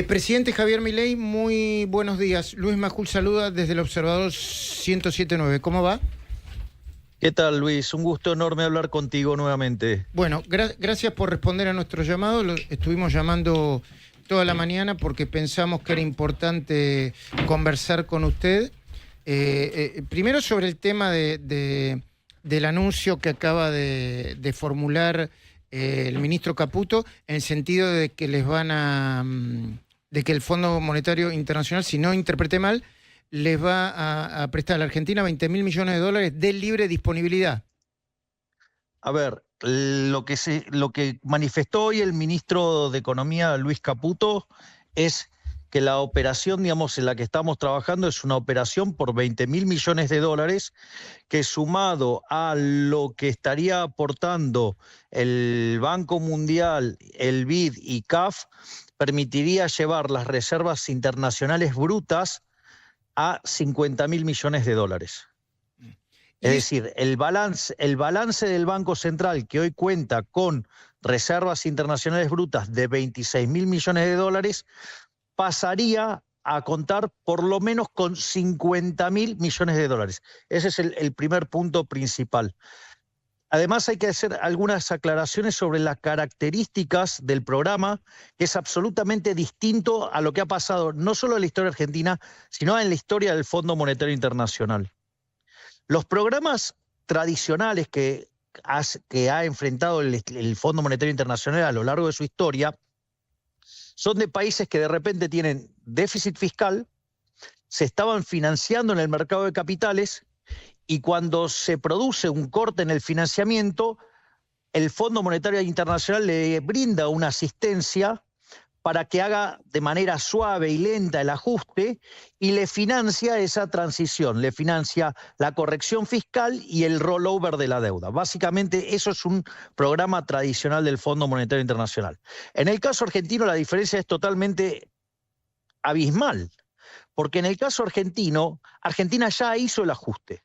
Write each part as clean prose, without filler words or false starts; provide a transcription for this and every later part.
Presidente Javier Milei, muy buenos días. Luis Majul saluda desde el Observador 107.9. ¿Cómo va? ¿Qué tal, Luis? Un gusto enorme hablar contigo nuevamente. Bueno, gracias por responder a nuestro llamado. Lo estuvimos llamando toda la mañana porque pensamos que era importante conversar con usted. Primero sobre el tema del anuncio que acaba de formular el ministro Caputo, en el sentido de que les van de que el Fondo Monetario Internacional, si no interpreté mal, les va a prestar a la Argentina 20.000 millones de dólares de libre disponibilidad. A ver, lo que manifestó hoy el ministro de Economía, Luis Caputo, es que la operación, digamos, en la que estamos trabajando es una operación por 20.000 millones de dólares, que sumado a lo que estaría aportando el Banco Mundial, el BID y CAF, permitiría llevar las reservas internacionales brutas a 50.000 millones de dólares. Es decir, el balance del Banco Central, que hoy cuenta con reservas internacionales brutas de 26.000 millones de dólares, pasaría a contar por lo menos con 50.000 millones de dólares. Ese es el primer punto principal. Además, hay que hacer algunas aclaraciones sobre las características del programa, que es absolutamente distinto a lo que ha pasado no solo en la historia argentina, sino en la historia del Fondo Monetario Internacional. Los programas tradicionales que ha enfrentado el Fondo Monetario Internacional a lo largo de su historia son de países que de repente tienen déficit fiscal, se estaban financiando en el mercado de capitales, y cuando se produce un corte en el financiamiento, el Fondo Monetario Internacional le brinda una asistencia para que haga de manera suave y lenta el ajuste y le financia esa transición, le financia la corrección fiscal y el rollover de la deuda. Básicamente eso es un programa tradicional del Fondo Monetario Internacional. En el caso argentino la diferencia es totalmente abismal, porque en el caso argentino, Argentina ya hizo el ajuste.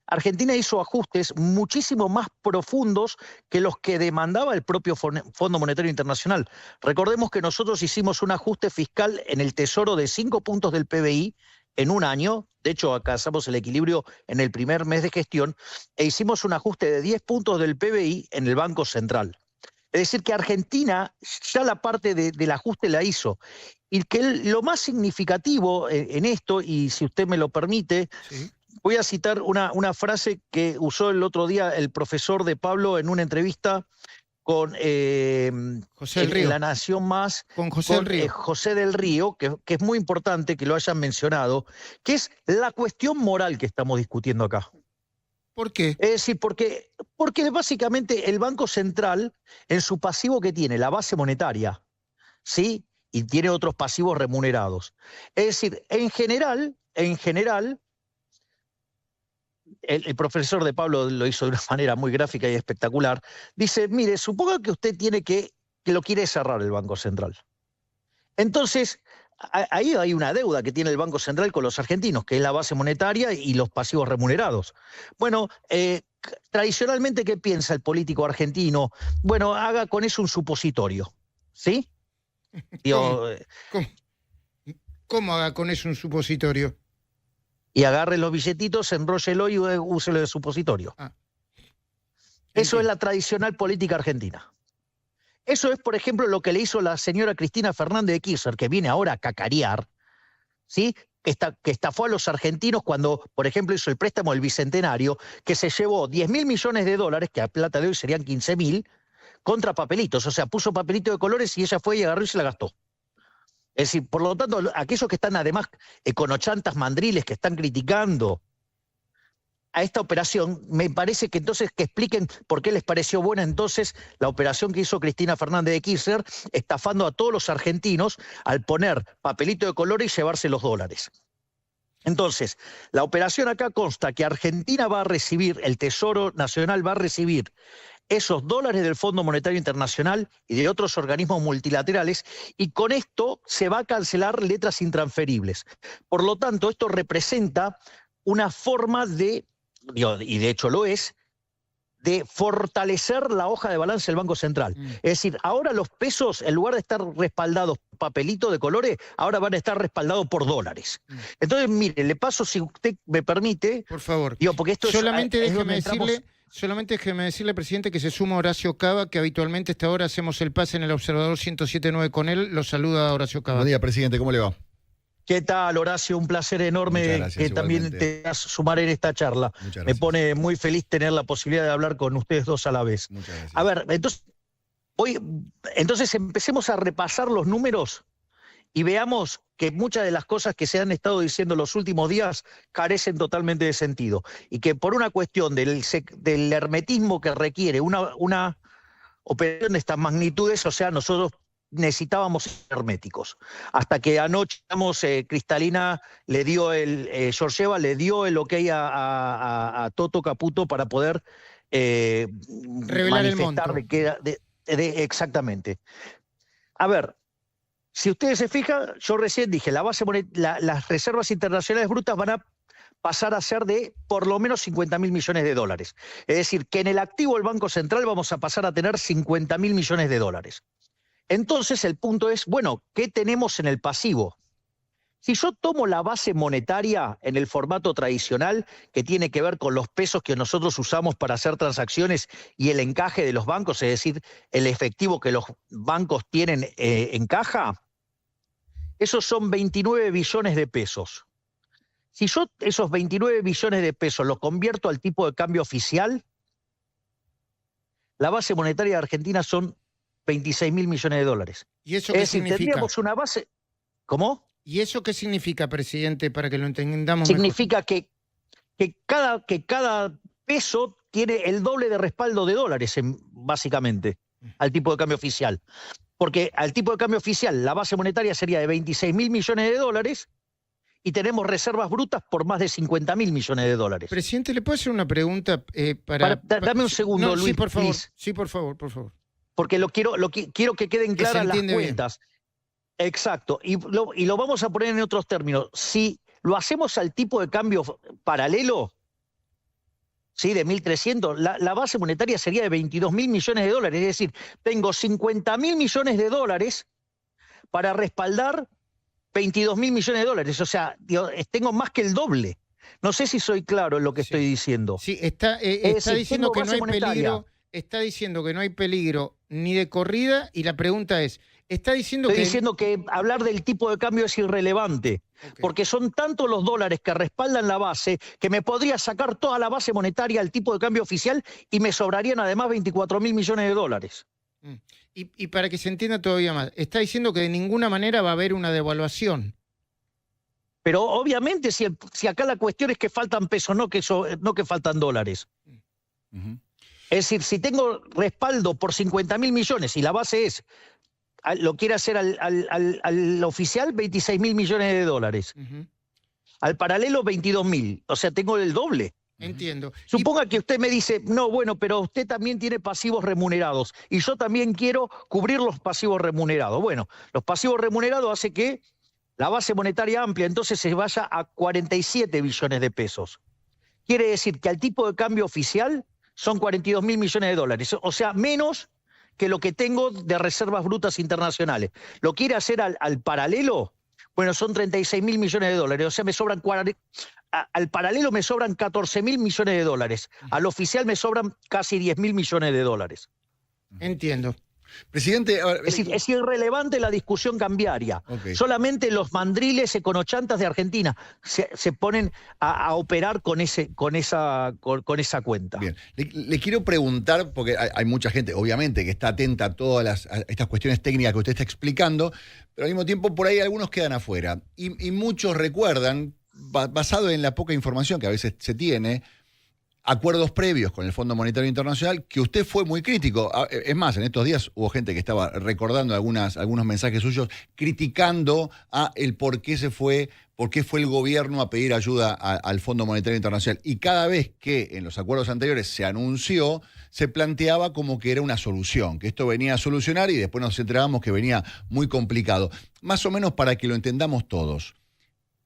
Argentina hizo ajustes muchísimo más profundos que los que demandaba el propio Fondo Monetario Internacional. Recordemos que nosotros hicimos un ajuste fiscal en el Tesoro de 5 puntos del PBI en un año. De hecho, alcanzamos el equilibrio en el primer mes de gestión e hicimos un ajuste de 10 puntos del PBI en el Banco Central. Es decir, que Argentina ya la parte del ajuste la hizo. Y que lo más significativo en esto, y si usted me lo permite, sí, voy a citar una frase que usó el otro día el profesor de Pablo en una entrevista con José del Río. La Nación Más, con José del Río, que es muy importante que lo hayan mencionado, que es la cuestión moral que estamos discutiendo acá. ¿Por qué? Es decir, porque básicamente el Banco Central, en su pasivo que tiene, la base monetaria, ¿sí? Y tiene otros pasivos remunerados. Es decir, en general, el profesor de Pablo lo hizo de una manera muy gráfica y espectacular. Dice, mire, suponga que usted tiene que lo quiere cerrar el Banco Central. Entonces, ahí hay una deuda que tiene el Banco Central con los argentinos, que es la base monetaria y los pasivos remunerados. Bueno, tradicionalmente, ¿qué piensa el político argentino? Bueno, haga con eso un supositorio, ¿sí? ¿Cómo haga con eso un supositorio? Y agarre los billetitos, enróllelo y úselo de supositorio. Eso es la tradicional política argentina. Eso es, por ejemplo, lo que le hizo la señora Cristina Fernández de Kirchner, que viene ahora a cacarear, ¿sí? Que estafó a los argentinos cuando, por ejemplo, hizo el préstamo del Bicentenario, que se llevó 10.000 millones de dólares, que a plata de hoy serían 15.000, contra papelitos. O sea, puso papelito de colores y ella fue y agarró y se la gastó. Es decir, por lo tanto, aquellos que están además con ochantas mandriles que están criticando a esta operación, me parece que entonces que expliquen por qué les pareció buena entonces la operación que hizo Cristina Fernández de Kirchner, estafando a todos los argentinos al poner papelito de colores y llevarse los dólares. Entonces, la operación acá consta que Argentina va a recibir, el Tesoro Nacional va a recibir esos dólares del Fondo Monetario Internacional y de otros organismos multilaterales, y con esto se va a cancelar letras intransferibles. Por lo tanto, esto representa una forma de, y de hecho lo es, de fortalecer la hoja de balance del Banco Central. Es decir, ahora los pesos, en lugar de estar respaldados por papelito de colores, ahora van a estar respaldados por dólares. Entonces, mire, le paso, si usted me permite... Por favor. Digo, porque esto solamente es déjeme entramos... decirle... Solamente déjeme decirle, presidente, que se suma Horacio Cava, que habitualmente a esta hora hacemos el pase en el Observador 107.9 con él. Lo saluda Horacio Cava. Buen día, presidente, ¿cómo le va? ¿Qué tal, Horacio? Un placer enorme gracias, que también te vas a sumar en esta charla. Me pone muy feliz tener la posibilidad de hablar con ustedes dos a la vez. Muchas gracias. A ver, entonces empecemos a repasar los números y veamos que muchas de las cosas que se han estado diciendo los últimos días carecen totalmente de sentido. Y que por una cuestión del hermetismo que requiere una operación de estas magnitudes, o sea, nosotros necesitábamos ser herméticos. Hasta que anoche, Cristalina le dio Georgieva le dio el ok a Toto Caputo para poder revelar el monto. Exactamente. A ver, si ustedes se fijan, yo recién dije, las reservas internacionales brutas van a pasar a ser de por lo menos 50.000 millones de dólares. Es decir, que en el activo del Banco Central vamos a pasar a tener 50.000 millones de dólares. Entonces el punto es, bueno, ¿qué tenemos en el pasivo? Si yo tomo la base monetaria en el formato tradicional, que tiene que ver con los pesos que nosotros usamos para hacer transacciones y el encaje de los bancos, es decir, el efectivo que los bancos tienen en caja, esos son 29 billones de pesos. Si yo esos 29 billones de pesos los convierto al tipo de cambio oficial, la base monetaria de Argentina son 26.000 millones de dólares. ¿Y eso qué significa? Tendríamos una base... ¿Cómo? ¿Y eso qué significa, presidente, para que lo entendamos significa mejor? Que cada peso tiene el doble de respaldo de dólares, básicamente, al tipo de cambio oficial. Porque al tipo de cambio oficial la base monetaria sería de 26.000 millones de dólares y tenemos reservas brutas por más de 50.000 millones de dólares. Presidente, ¿le puedo hacer una pregunta? Dame un segundo, Luis. Sí, por favor. Please. Sí, por favor. Porque quiero que queden claras las cuentas. Bien. Exacto. Y lo vamos a poner en otros términos. Si lo hacemos al tipo de cambio paralelo, ¿sí? De 1.300, la base monetaria sería de 22.000 millones de dólares. Es decir, tengo 50.000 millones de dólares para respaldar 22.000 millones de dólares. O sea, tengo más que el doble. No sé si soy claro en lo que estoy diciendo. Sí, está diciendo que no hay peligro. Está diciendo que no hay peligro ni de corrida y la pregunta es, Estoy diciendo que hablar del tipo de cambio es irrelevante, porque son tantos los dólares que respaldan la base que me podría sacar toda la base monetaria al tipo de cambio oficial y me sobrarían además 24.000 millones de dólares. Y para que se entienda todavía más, está diciendo que de ninguna manera va a haber una devaluación. Pero obviamente si acá la cuestión es que faltan pesos, no que faltan dólares. Es decir, si tengo respaldo por 50.000 millones y la base es... lo quiere hacer al oficial 26.000 millones de dólares. Al paralelo 22.000. O sea, tengo el doble. Entiendo. Suponga que usted me dice, no, bueno, pero usted también tiene pasivos remunerados y yo también quiero cubrir los pasivos remunerados. Bueno, los pasivos remunerados hace que la base monetaria amplia entonces se vaya a 47 billones de pesos. Quiere decir que al tipo de cambio oficial son 42.000 millones de dólares. O sea, menos que lo que tengo de reservas brutas internacionales. ¿Lo quiere hacer al paralelo? Bueno, son 36.000 millones de dólares. O sea, me sobran al paralelo me sobran 14.000 millones de dólares. Al oficial me sobran casi 10.000 millones de dólares. Entiendo. Presidente, es irrelevante la discusión cambiaria. Solamente los mandriles econochantas de Argentina se ponen a operar con esa cuenta. Bien, le quiero preguntar, porque hay mucha gente, obviamente, que está atenta a todas estas cuestiones técnicas que usted está explicando, pero al mismo tiempo por ahí algunos quedan afuera. Y muchos recuerdan, basado en la poca información que a veces se tiene, acuerdos previos con el Fondo Monetario Internacional, que usted fue muy crítico. Es más, en estos días hubo gente que estaba recordando algunos mensajes suyos, criticando el por qué fue el gobierno a pedir ayuda al Fondo Monetario Internacional. Y cada vez que en los acuerdos anteriores se anunció, se planteaba como que era una solución, que esto venía a solucionar y después nos enterábamos que venía muy complicado. Más o menos para que lo entendamos todos.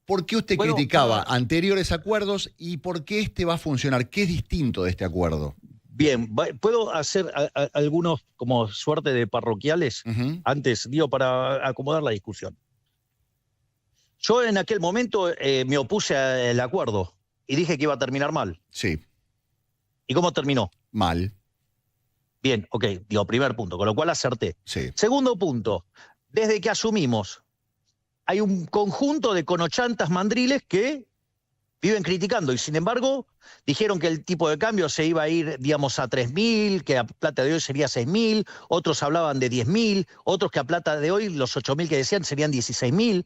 ¿Por qué usted criticaba anteriores acuerdos y por qué este va a funcionar? ¿Qué es distinto de este acuerdo? Bien, ¿puedo hacer algunos como suerte de parroquiales antes, digo, para acomodar la discusión? Yo en aquel momento me opuse al acuerdo y dije que iba a terminar mal. Sí. ¿Y cómo terminó? Mal. Bien, ok, digo, primer punto, con lo cual acerté. Sí. Segundo punto, desde que asumimos, hay un conjunto de conochantas mandriles que viven criticando y sin embargo dijeron que el tipo de cambio se iba a ir, digamos, a 3.000, que a plata de hoy sería 6.000, otros hablaban de 10.000, otros que a plata de hoy los 8.000 que decían serían 16.000.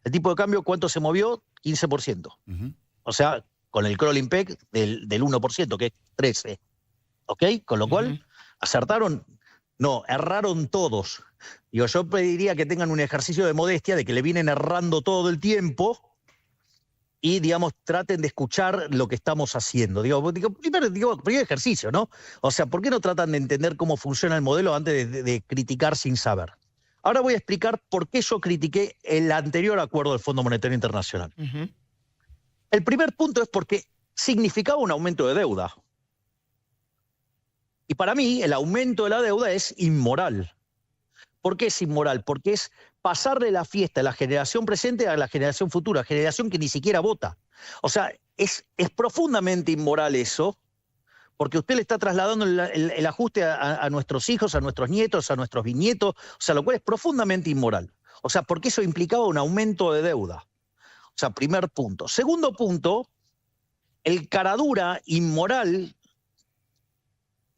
El tipo de cambio, ¿cuánto se movió? 15%. O sea, con el crawling peg del 1%, que es 13. ¿Ok? Con lo cual, ¿acertaron? No, erraron todos. Digo, yo pediría que tengan un ejercicio de modestia, de que le vienen errando todo el tiempo y, digamos, traten de escuchar lo que estamos haciendo. Primer ejercicio, ¿no? O sea, ¿por qué no tratan de entender cómo funciona el modelo antes de criticar sin saber? Ahora voy a explicar por qué yo critiqué el anterior acuerdo del Fondo Monetario Internacional. El primer punto es porque significaba un aumento de deuda. Y para mí, el aumento de la deuda es inmoral. ¿Por qué es inmoral? Porque es pasarle la fiesta de la generación presente a la generación futura, generación que ni siquiera vota. O sea, es profundamente inmoral eso, porque usted le está trasladando el ajuste a nuestros hijos, a nuestros nietos, a nuestros bisnietos, o sea, lo cual es profundamente inmoral. O sea, porque eso implicaba un aumento de deuda. O sea, primer punto. Segundo punto, el caradura inmoral,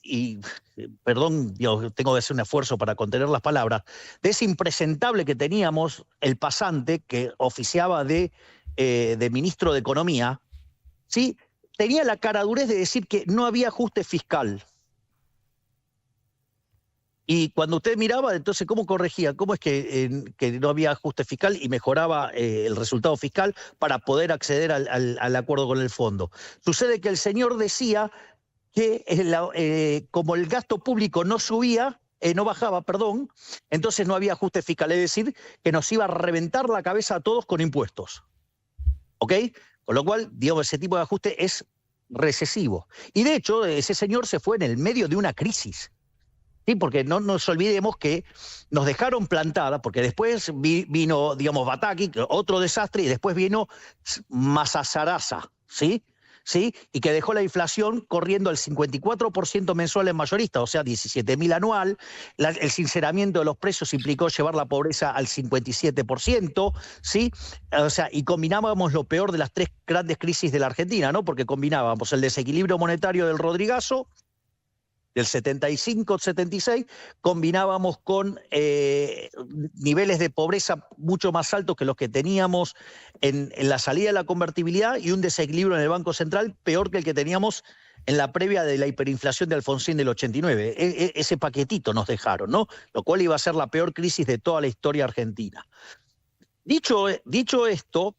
y perdón, yo tengo que hacer un esfuerzo para contener las palabras, de ese impresentable que teníamos, el pasante, que oficiaba de ministro de Economía, ¿sí? Tenía la caradurez de decir que no había ajuste fiscal. Y cuando usted miraba, entonces, ¿cómo corregía? ¿Cómo es que no había ajuste fiscal y mejoraba el resultado fiscal para poder acceder al acuerdo con el fondo? Sucede que el señor decía que como el gasto público no bajaba, entonces no había ajuste fiscal, es decir, que nos iba a reventar la cabeza a todos con impuestos. ¿Ok? Con lo cual, digamos, ese tipo de ajuste es recesivo. Y de hecho, ese señor se fue en el medio de una crisis. ¿Sí? Porque no nos olvidemos que nos dejaron plantada, porque después vino, digamos, Bataki, otro desastre, y después vino Masazarasa, ¿sí? ¿Sí? Y que dejó la inflación corriendo al 54% mensual en mayorista, o sea, 17.000 anual. El sinceramiento de los precios implicó llevar la pobreza al 57%, ¿sí? O sea, y combinábamos lo peor de las tres grandes crisis de la Argentina, ¿no? Porque combinábamos el desequilibrio monetario del Rodrigazo, del 75-76, combinábamos con niveles de pobreza mucho más altos que los que teníamos en la salida de la convertibilidad y un desequilibrio en el Banco Central peor que el que teníamos en la previa de la hiperinflación de Alfonsín del 89. Ese paquetito nos dejaron, ¿no? Lo cual iba a ser la peor crisis de toda la historia argentina. Dicho esto,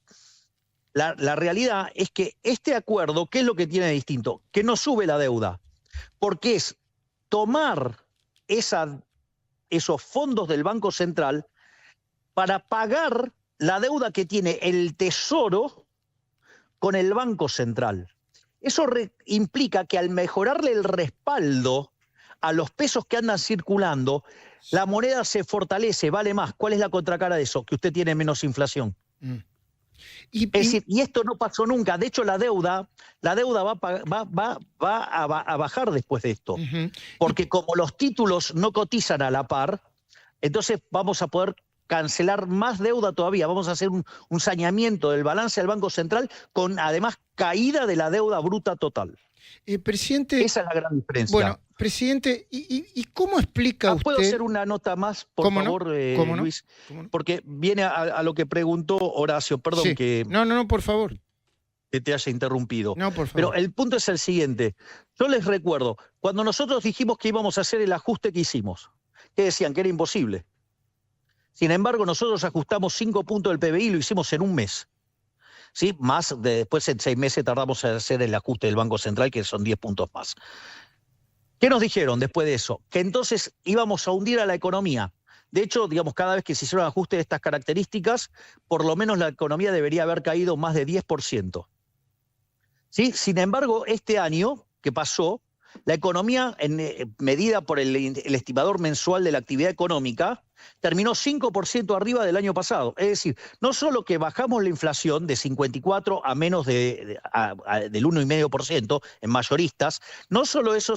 la realidad es que este acuerdo, ¿qué es lo que tiene de distinto? Que no sube la deuda, porque es tomar esos fondos del Banco Central para pagar la deuda que tiene el Tesoro con el Banco Central. Eso implica que al mejorarle el respaldo a los pesos que andan circulando, la moneda se fortalece, vale más. ¿Cuál es la contracara de eso? Que usted tiene menos inflación. Es decir, y esto no pasó nunca. De hecho, la deuda va a bajar después de esto. Porque como los títulos no cotizan a la par, entonces vamos a poder cancelar más deuda todavía. Vamos a hacer un saneamiento del balance del Banco Central con, además, caída de la deuda bruta total. Presidente, esa es la gran diferencia. Bueno, presidente, ¿y cómo explica usted? ¿Puedo hacer una nota más, por favor, Luis? ¿Cómo no? Porque viene a lo que preguntó Horacio. Perdón sí. que... No, por favor. Que te haya interrumpido. No, por favor. Pero el punto es el siguiente. Yo les recuerdo, cuando nosotros dijimos que íbamos a hacer el ajuste que hicimos, que decían que era imposible. Sin embargo, nosotros ajustamos 5 puntos del PBI y lo hicimos en un mes. ¿Sí? Después en 6 meses tardamos en hacer el ajuste del Banco Central, que son 10 puntos más. ¿Qué nos dijeron después de eso? Que entonces íbamos a hundir a la economía. De hecho, digamos, cada vez que se hicieron ajustes de estas características, por lo menos la economía debería haber caído más de 10%. ¿Sí? Sin embargo, este año que pasó, La economía, medida por el estimador mensual de la actividad económica, terminó 5% arriba del año pasado. Es decir, no solo que bajamos la inflación de 54 a menos del 1,5% en mayoristas, no solo eso,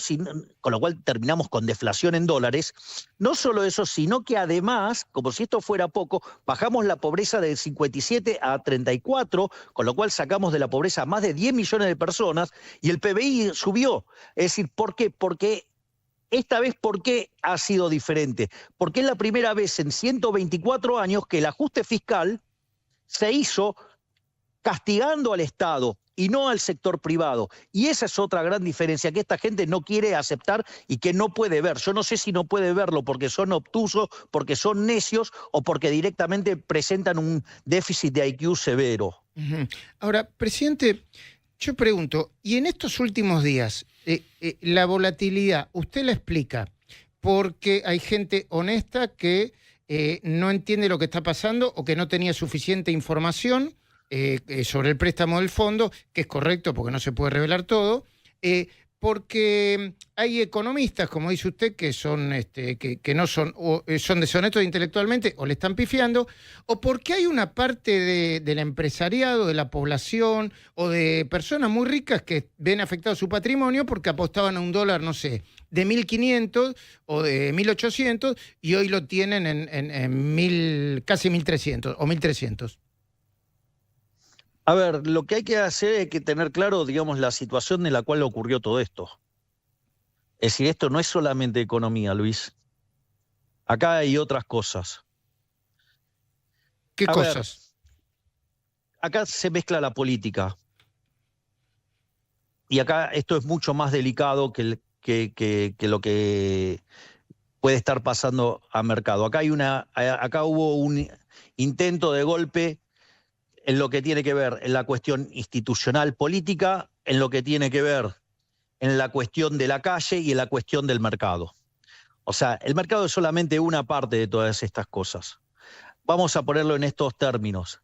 con lo cual terminamos con deflación en dólares, no solo eso, sino que además, como si esto fuera poco, bajamos la pobreza de 57 a 34, con lo cual sacamos de la pobreza a más de 10 millones de personas y el PBI subió. Es decir, ¿por qué? Porque esta vez, ¿por qué ha sido diferente? Porque es la primera vez en 124 años que el ajuste fiscal se hizo castigando al Estado y no al sector privado. Y esa es otra gran diferencia que esta gente no quiere aceptar y que no puede ver. Yo no sé si no puede verlo porque son obtusos, porque son necios o porque directamente presentan un déficit de IQ severo. Ahora, presidente, yo pregunto, ¿y en estos últimos días la volatilidad, usted la explica porque hay gente honesta que no entiende lo que está pasando o que no tenía suficiente información sobre el préstamo del fondo, que es correcto porque no se puede revelar todo, porque hay economistas, como dice usted, que son que no son, o son deshonestos intelectualmente o le están pifiando, o porque hay una parte del empresariado, de la población o de personas muy ricas que ven afectado su patrimonio porque apostaban a un dólar, no sé, de 1.500 o de 1.800 y hoy lo tienen en casi 1.300 o 1.300. A ver, lo que hay que hacer es que tener claro, digamos, la situación en la cual ocurrió todo esto. Es decir, esto no es solamente economía, Luis. Acá hay otras cosas. ¿Qué cosas? Acá se mezcla la política. Y acá esto es mucho más delicado que lo que puede estar pasando a mercado. Acá hubo un intento de golpe en lo que tiene que ver en la cuestión institucional política, en lo que tiene que ver en la cuestión de la calle y en la cuestión del mercado. O sea, el mercado es solamente una parte de todas estas cosas. Vamos a ponerlo en estos términos.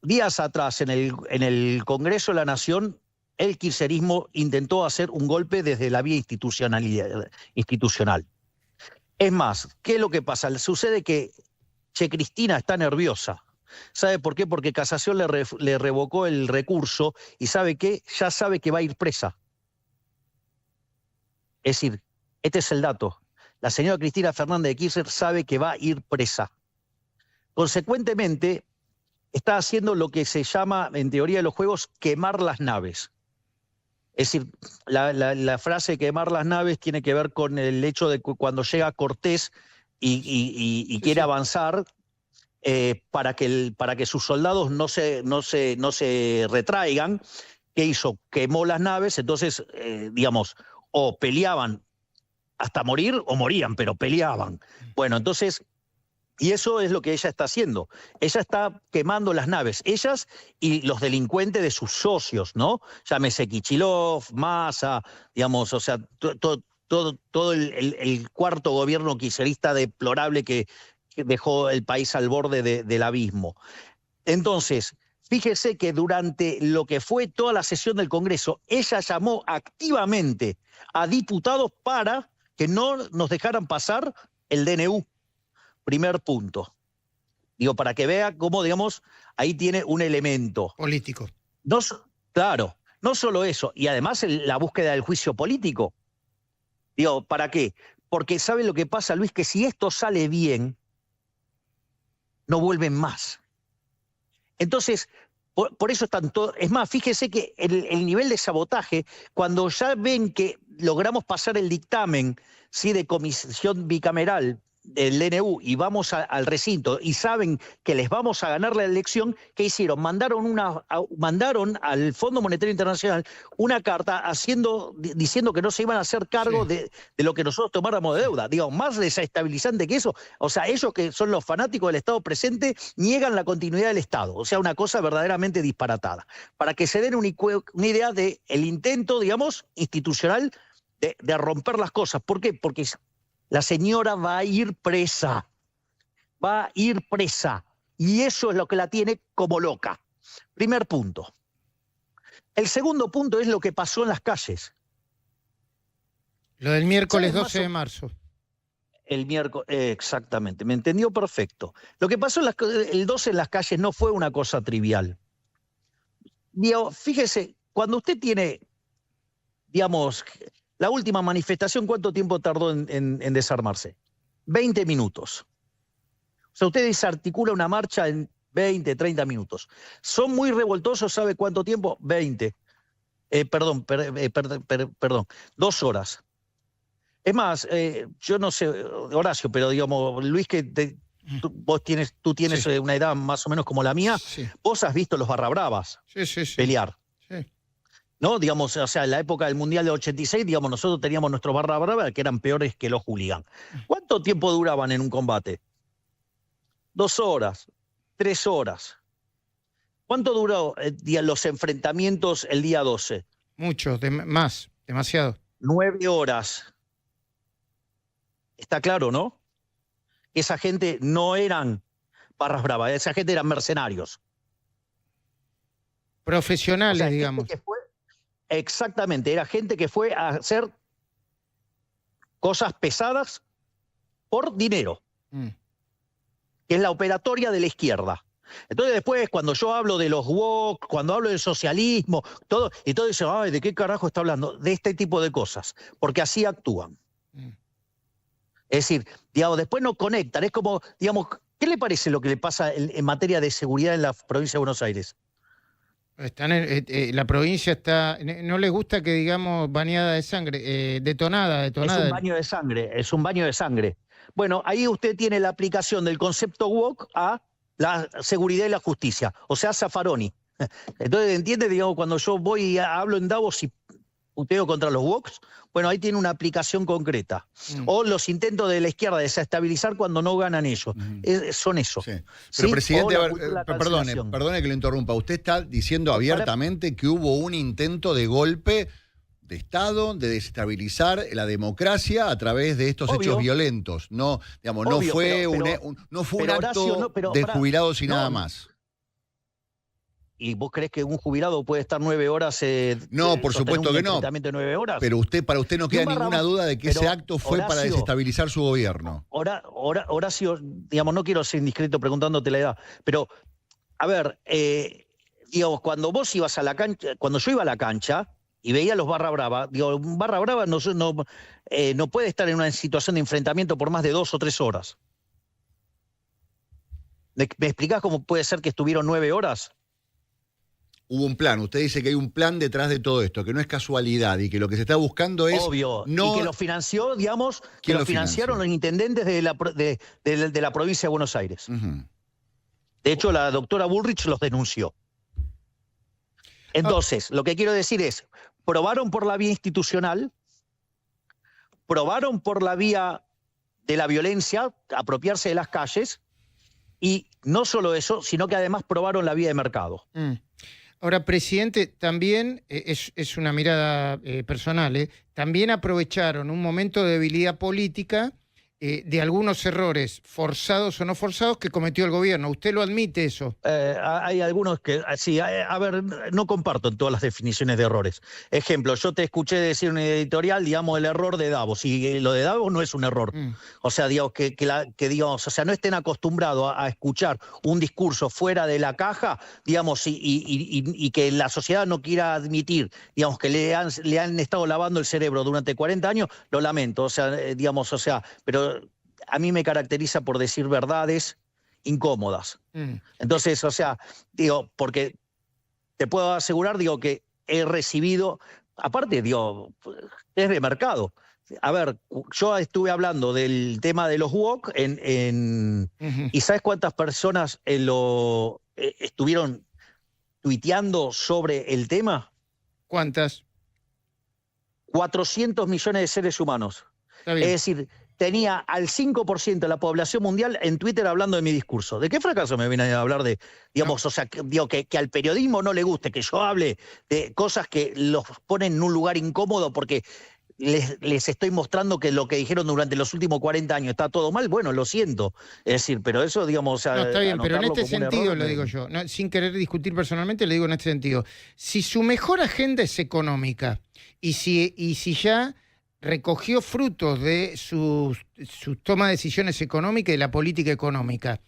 Días atrás, en el Congreso de la Nación, el kirchnerismo intentó hacer un golpe desde la vía institucional. Es más, ¿qué es lo que pasa? Sucede que Cristina está nerviosa. ¿Sabe por qué? Porque Casación le revocó el recurso y ¿sabe qué? Ya sabe que va a ir presa. Es decir, este es el dato. La señora Cristina Fernández de Kirchner sabe que va a ir presa. Consecuentemente, está haciendo lo que se llama, en teoría de los juegos, quemar las naves. Es decir, la frase quemar las naves tiene que ver con el hecho de que cuando llega Cortés y quiere avanzar, para que sus soldados no se retraigan, ¿qué hizo? Quemó las naves, entonces, digamos, o peleaban hasta morir o morían, pero peleaban. Bueno, entonces, y eso es lo que ella está haciendo. Ella está quemando las naves, ellas y los delincuentes de sus socios, ¿no? Llámese Kicillof, Massa, digamos, o sea, todo el cuarto gobierno kirchnerista deplorable que dejó el país al borde del abismo. Entonces, fíjese que durante lo que fue toda la sesión del Congreso, ella llamó activamente a diputados para que no nos dejaran pasar el DNU. Primer punto. Digo, para que vea cómo, digamos, ahí tiene un elemento político. Claro, no solo eso, y además la búsqueda del juicio político. Digo, ¿para qué? Porque ¿sabe lo que pasa, Luis? Que si esto sale bien, no vuelven más. Entonces, por eso están todos. Es más, fíjese que el nivel de sabotaje, cuando ya ven que logramos pasar el dictamen, ¿sí?, de comisión bicameral del DNU y vamos al recinto y saben que les vamos a ganar la elección, ¿qué hicieron? Mandaron al Fondo Monetario Internacional una carta diciendo que no se iban a hacer cargo de lo que nosotros tomáramos de deuda. Digamos, más desestabilizante que eso. O sea, ellos que son los fanáticos del Estado presente niegan la continuidad del Estado. O sea, una cosa verdaderamente disparatada. Para que se den una idea del intento, digamos, institucional de romper las cosas. ¿Por qué? Porque la señora va a ir presa. Va a ir presa. Y eso es lo que la tiene como loca. Primer punto. El segundo punto es lo que pasó en las calles. Lo del miércoles ¿Sabes más 12 de marzo. El miércoles, exactamente, me entendió perfecto. Lo que pasó el 12 en las calles no fue una cosa trivial. Digo, fíjese, cuando usted tiene, digamos, la última manifestación, ¿cuánto tiempo tardó en desarmarse? 20 minutos. O sea, usted desarticula una marcha en 20, 30 minutos. Son muy revoltosos, ¿sabe cuánto tiempo? 20. Perdón, 2 horas. Es más, yo no sé, Horacio, pero digamos, Luis, tú tienes Sí. una edad más o menos como la mía, Sí. vos has visto los barra bravas Sí. pelear, Sí. ¿no? Digamos, o sea, en la época del Mundial de 86, digamos, nosotros teníamos nuestros barra bravas que eran peores que los hooligan. ¿Cuánto tiempo duraban en un combate? 2 horas, 3 horas. ¿Cuánto duró los enfrentamientos el día 12? Mucho, más, demasiado. 9 horas. Está claro, ¿no? Esa gente no eran barras bravas, esa gente eran mercenarios. Profesionales, O sea, digamos. Exactamente, era gente que fue a hacer cosas pesadas por dinero, que es la operatoria de la izquierda. Entonces después, cuando yo hablo de los woke, cuando hablo del socialismo, todo, y todo dicen, ay, ¿de qué carajo está hablando? De este tipo de cosas, porque así actúan. Es decir, digamos, después no conectan. Es como, digamos, ¿qué le parece lo que le pasa en materia de seguridad en la provincia de Buenos Aires? La provincia está, no les gusta que digamos bañada de sangre, detonada. Es un baño de sangre, es un baño de sangre. Bueno, ahí usted tiene la aplicación del concepto woke a la seguridad y la justicia, o sea, Zaffaroni. Entonces, ¿entiende? Digamos, cuando yo voy y hablo en Davos y puteo contra los wokes, bueno, ahí tiene una aplicación concreta. O los intentos de la izquierda de desestabilizar cuando no ganan ellos. Son eso. Sí. Pero, ¿sí? presidente, O a la ver, cultura de perdone que lo interrumpa. Usted está diciendo abiertamente que hubo un intento de golpe de Estado, de desestabilizar la democracia a través de estos hechos violentos. No, digamos, no fue un acto Horacio, de jubilados y nada más. ¿Y vos crees que un jubilado puede estar 9 horas? No, por supuesto que no. De 9 horas? Pero para usted no queda ninguna duda de que ese acto fue para desestabilizar su gobierno. Horacio, digamos, no quiero ser indiscreto preguntándote la edad, pero, a ver, digamos, cuando vos ibas a la cancha, cuando yo iba a la cancha y veía a los barra brava, digo, un barra brava no puede estar en una situación de enfrentamiento por más de 2 o 3 horas. ¿Me explicás cómo puede ser que estuvieron 9 horas? Hubo un plan. Usted dice que hay un plan detrás de todo esto, que no es casualidad y que lo que se está buscando es... Obvio, no... y que lo financió, digamos, que ¿Quién lo financiaron los intendentes de la provincia de Buenos Aires. De hecho, la doctora Bullrich los denunció. Entonces, lo que quiero decir es, probaron por la vía institucional, probaron por la vía de la violencia, apropiarse de las calles, y no solo eso, sino que además probaron la vía de mercado. Ahora, presidente, también, es una mirada personal, también aprovecharon un momento de debilidad política de algunos errores, forzados o no forzados, que cometió el gobierno. ¿Usted lo admite eso? Hay algunos que, sí, a ver, no comparto en todas las definiciones de errores. Ejemplo, yo te escuché decir en un editorial, digamos, el error de Davos, y lo de Davos no es un error. O sea, digamos, digamos, o sea, no estén acostumbrados a escuchar un discurso fuera de la caja, digamos, y que la sociedad no quiera admitir, digamos, que le han estado lavando el cerebro durante 40 años, lo lamento, o sea, digamos, o sea, pero a mí me caracteriza por decir verdades incómodas. Entonces, o sea, digo, porque te puedo asegurar, digo, que he recibido, aparte, digo, es de mercado. A ver, yo estuve hablando del tema de los woke ¿y sabes cuántas personas estuvieron tuiteando sobre el tema? ¿Cuántas? 400 millones de seres humanos. Está bien. Es decir, tenía al 5% de la población mundial en Twitter hablando de mi discurso. ¿De qué fracaso me viene a hablar de, digamos, o sea, digo, que al periodismo no le guste que yo hable de cosas que los ponen en un lugar incómodo porque les estoy mostrando que lo que dijeron durante los últimos 40 años está todo mal? Bueno, lo siento. Es decir, pero eso, digamos, o sea, no, está bien, pero en este sentido error, lo digo yo, no, sin querer discutir personalmente, le digo en este sentido. Si su mejor agenda es económica y si ya recogió frutos de sus toma de decisiones económicas y la política económica.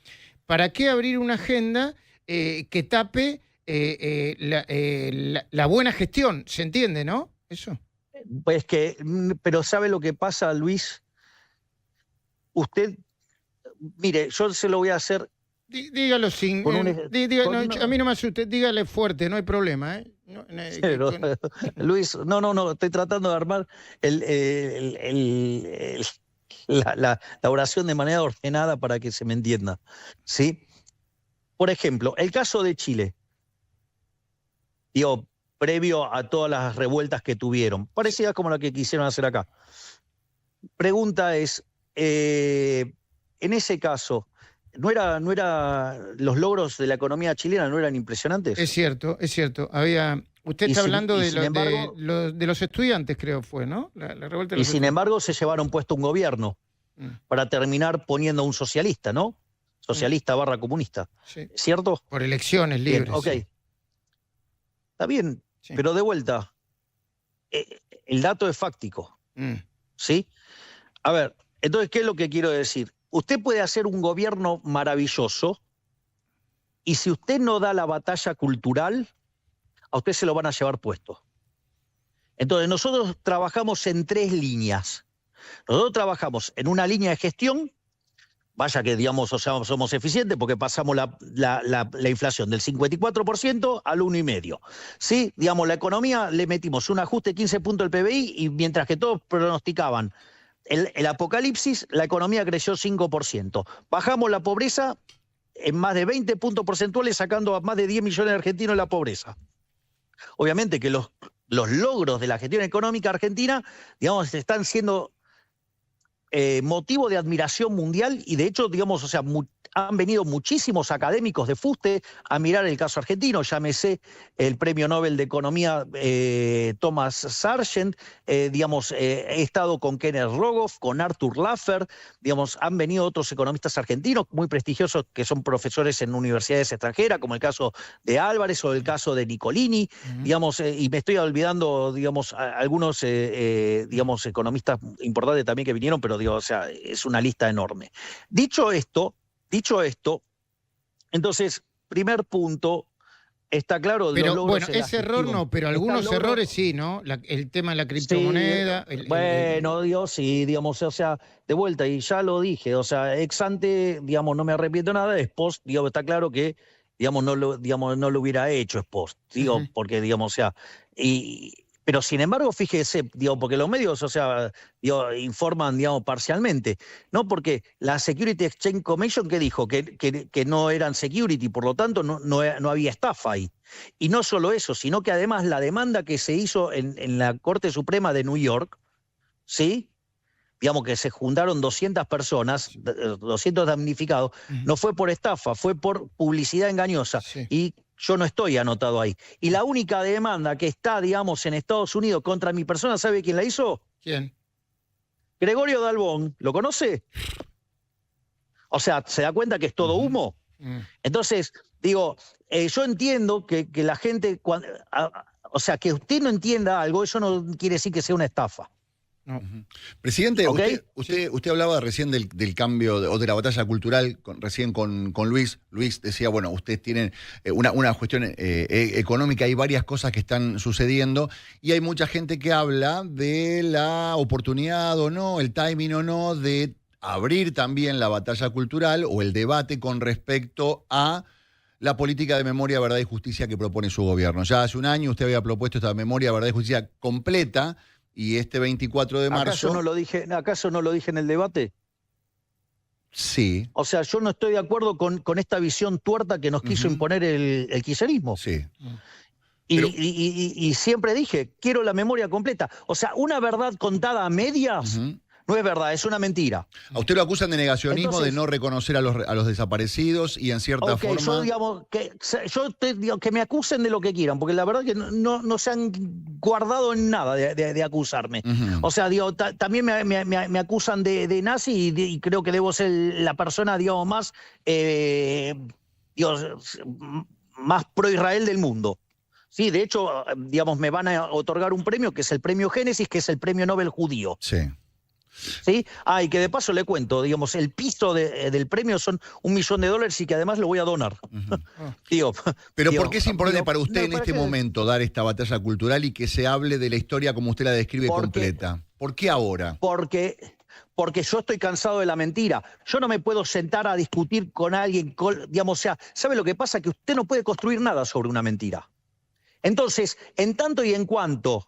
¿Para qué abrir una agenda que tape la buena gestión? ¿Se entiende, no? Eso. Pues pero ¿sabe lo que pasa, Luis? Usted, mire, yo se lo voy a hacer. Dígalo sin. A mí no me asuste, dígale fuerte, no hay problema, ¿eh? Luis, no, estoy tratando de armar la oración de manera ordenada para que se me entienda, ¿sí? Por ejemplo, el caso de Chile, digo, previo a todas las revueltas que tuvieron, parecidas como la que quisieron hacer acá. Pregunta es, en ese caso, ¿no era los logros de la economía chilena no eran impresionantes? Es cierto. Usted está hablando de los estudiantes, creo fue, ¿no? La revuelta de los sin embargo se llevaron puesto un gobierno para terminar poniendo a un socialista, ¿no? Socialista / comunista, sí. ¿Cierto? Por elecciones libres. Bien, ok. Sí. Está bien, sí. Pero de vuelta, el dato es fáctico, ¿sí? A ver, entonces, ¿qué es lo que quiero decir? Usted puede hacer un gobierno maravilloso y si usted no da la batalla cultural, a usted se lo van a llevar puesto. Entonces, nosotros trabajamos en 3 líneas. Nosotros trabajamos en una línea de gestión, vaya que, digamos, o sea, somos eficientes porque pasamos la inflación del 54% al 1,5%. ¿Sí? Digamos, la economía le metimos un ajuste de 15 puntos del PBI y mientras que todos pronosticaban el apocalipsis, la economía creció 5%. Bajamos la pobreza en más de 20 puntos porcentuales, sacando a más de 10 millones de argentinos de la pobreza. Obviamente que los logros de la gestión económica argentina, digamos, están siendo motivo de admiración mundial y de hecho, digamos, o sea, han venido muchísimos académicos de fuste a mirar el caso argentino, llámese el premio Nobel de Economía Thomas Sargent, digamos, he estado con Kenneth Rogoff, con Arthur Laffer, digamos, han venido otros economistas argentinos muy prestigiosos que son profesores en universidades extranjeras, como el caso de Álvarez o el caso de Nicolini, digamos, y me estoy olvidando, digamos, algunos, digamos, economistas importantes también que vinieron, pero digo, o sea, es una lista enorme. Dicho esto, entonces, primer punto, está claro. Pero bueno, ese error no, pero algunos errores sí, ¿no? El tema de la criptomoneda. Sí, Dios, sí, digamos, o sea, de vuelta, y ya lo dije, o sea, ex ante, digamos, no me arrepiento nada, es post, digamos, está claro que, digamos, no lo hubiera hecho, es post, digo, porque, digamos, o sea, pero sin embargo, fíjese, digo, porque los medios, o sea, digo, informan, digamos, parcialmente, ¿no? Porque la Security Exchange Commission, ¿qué dijo? Que no eran security, por lo tanto, no había estafa ahí. Y no solo eso, sino que además la demanda que se hizo en la Corte Suprema de New York, ¿sí? Digamos que se juntaron 200 personas, 200 damnificados, no fue por estafa, fue por publicidad engañosa. Sí. Y yo no estoy anotado ahí. Y la única demanda que está, digamos, en Estados Unidos contra mi persona, ¿sabe quién la hizo? ¿Quién? Gregorio Dalbón. ¿Lo conoce? O sea, ¿se da cuenta que es todo humo? Entonces, digo, yo entiendo que la gente, o sea, que usted no entienda algo, eso no quiere decir que sea una estafa. No. Presidente, ¿Okay? usted hablaba recién del cambio o de la batalla cultural recién con Luis. Luis decía, bueno, ustedes tienen una cuestión económica, hay varias cosas que están sucediendo y hay mucha gente que habla de la oportunidad o no, el timing o no, de abrir también la batalla cultural o el debate con respecto a la política de memoria, verdad y justicia que propone su gobierno. Ya hace un año usted había propuesto esta memoria, verdad y justicia completa. Y este 24 de marzo... ¿Acaso no lo dije en el debate? Sí. O sea, yo no estoy de acuerdo con esta visión tuerta que nos quiso imponer el kirchnerismo. Sí. Y siempre dije, quiero la memoria completa. O sea, una verdad contada a medias no es verdad, es una mentira. A usted lo acusan de negacionismo, entonces, de no reconocer a los desaparecidos y en cierta forma... Yo, digamos, digo, que me acusen de lo que quieran, porque la verdad que no se han guardado en nada de acusarme. O sea, digo, también me acusan de nazi y creo que debo ser la persona, digamos, más pro-Israel del mundo. Sí, de hecho, digamos, me van a otorgar un premio que es el premio Génesis, que es el premio Nobel judío. Sí. ¿Sí? Ah, y que de paso le cuento, digamos, el piso del premio son $1 millón y que además lo voy a donar. Digo, Pero digo, ¿por qué es importante digo, para usted no, en para este que- momento dar esta batalla cultural y que se hable de la historia como usted la describe Porque- completa? ¿Por qué ahora? Porque yo estoy cansado de la mentira. Yo no me puedo sentar a discutir con alguien, digamos, o sea, ¿sabe lo que pasa? Que usted no puede construir nada sobre una mentira. Entonces, en tanto y en cuanto,